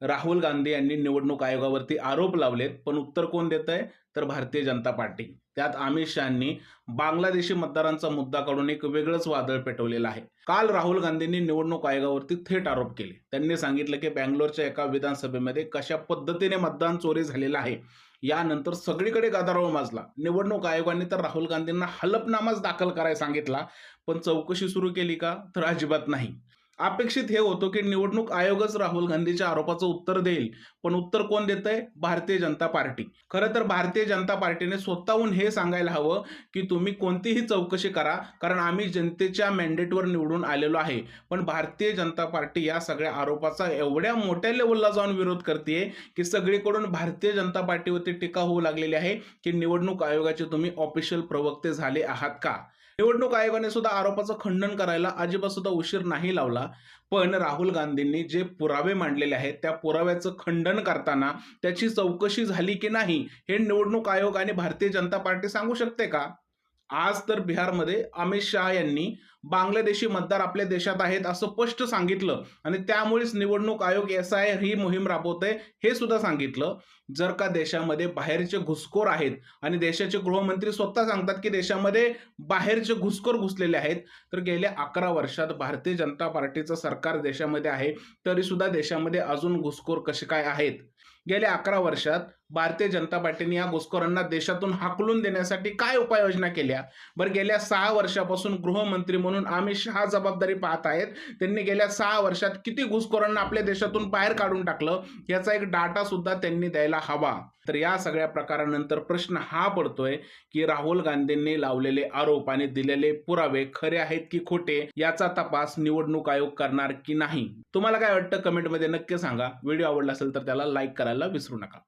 राहुल गांधी यांनी निवडणूक आयोगावरती आरोप लावलेत, पण उत्तर कोण देतंय? तर भारतीय जनता पार्टी. त्यात अमित शहानी बांगलादेशी मतदारांचा मुद्दा काढून एक वेगळंच वादळ पेटवलेलं आहे. काल राहुल गांधींनी निवडणूक आयोगावरती थेट आरोप केले. त्यांनी सांगितलं की बंगलोरच्या एका विधानसभेमध्ये कशा पद्धतीने मतदान चोरी झालेलं आहे. यानंतर सगळीकडे गदारोळ माजला. निवडणूक आयोगाने तर राहुल गांधींना हलफनामाच दाखल करायला सांगितला, पण चौकशी सुरू केली का? तर अजिबात नाही. अपेक्षित हे होतं की निवडणूक आयोगच राहुल गांधीच्या आरोपाचं उत्तर देईल, पण उत्तर कोण देतंय? भारतीय जनता पार्टी. खरं तर भारतीय जनता पार्टीने स्वतःहून हे सांगायला हवं की तुम्ही कोणतीही चौकशी करा, कारण आम्ही जनतेच्या मॅन्डेटवर निवडून आलेलो आहे. पण भारतीय जनता पार्टी या सगळ्या आरोपाचा एवढ्या मोठ्या लेवलला जाऊन विरोध करते की सगळीकडून भारतीय जनता पार्टीवरती टीका होऊ लागलेली आहे की निवडणूक आयोगाचे तुम्ही ऑफिशियल प्रवक्ते झाले आहात का? निवडणूक आयोगाने सुद्धा आरोपाचं खंडन करायला अजिबात सुद्धा उशीर नाही लावला. पण राहुल गांधींनी जे पुरावे मांडलेले आहेत, त्या पुराव्याचं खंडन करताना त्याची चौकशी झाली की नाही, हे निवडणूक आयोग आणि भारतीय जनता पार्टी सांगू शकते का? आज तर बिहारमध्ये अमित शहा यांनी बांगलादेशी मतदार आपल्या देशात आहेत असं स्पष्ट सांगितलं आणि त्यामुळेच निवडणूक आयोग SIR ही मोहीम राबवतंय हे सुद्धा सांगितलं. जर का देशामध्ये बाहेरचे घुसखोर आहेत आणि देशाचे गृहमंत्री स्वतः सांगतात की देशामध्ये बाहेरचे घुसखोर घुसलेले आहेत, तर गेल्या 11 वर्षात भारतीय जनता पार्टीचं सरकार देशामध्ये आहे, तरी सुद्धा देशामध्ये अजून घुसखोर कसे काय आहेत? गेल्या 11 वर्षात भारतीय जनता पार्टीने या घुसखोरांना देशातून हाकलून देण्यासाठी काय उपाययोजना केल्या? बरं, गेल्या 6 वर्षापासून गृहमंत्री म्हणून अमित शहा जबाबदारी पाहत आहेत. त्यांनी गेल्या 6 वर्षात किती घुसखोरांना आपल्या देशातून बाहेर काढून टाकलं, याचा एक डाटा सुद्धा त्यांनी द्यायला हवा. तर या सगळ्या प्रकारानंतर प्रश्न हा पडतोय की राहुल गांधींनी लावलेले आरोप आणि दिलेले पुरावे खरे आहेत की खोटे, याचा तपास निवडणूक आयोग करणार की नाही? तुम्हाला काय वाटतं? कमेंटमध्ये नक्की सांगा. व्हिडिओ आवडला असेल तर त्याला लाईक करायला विसरू नका.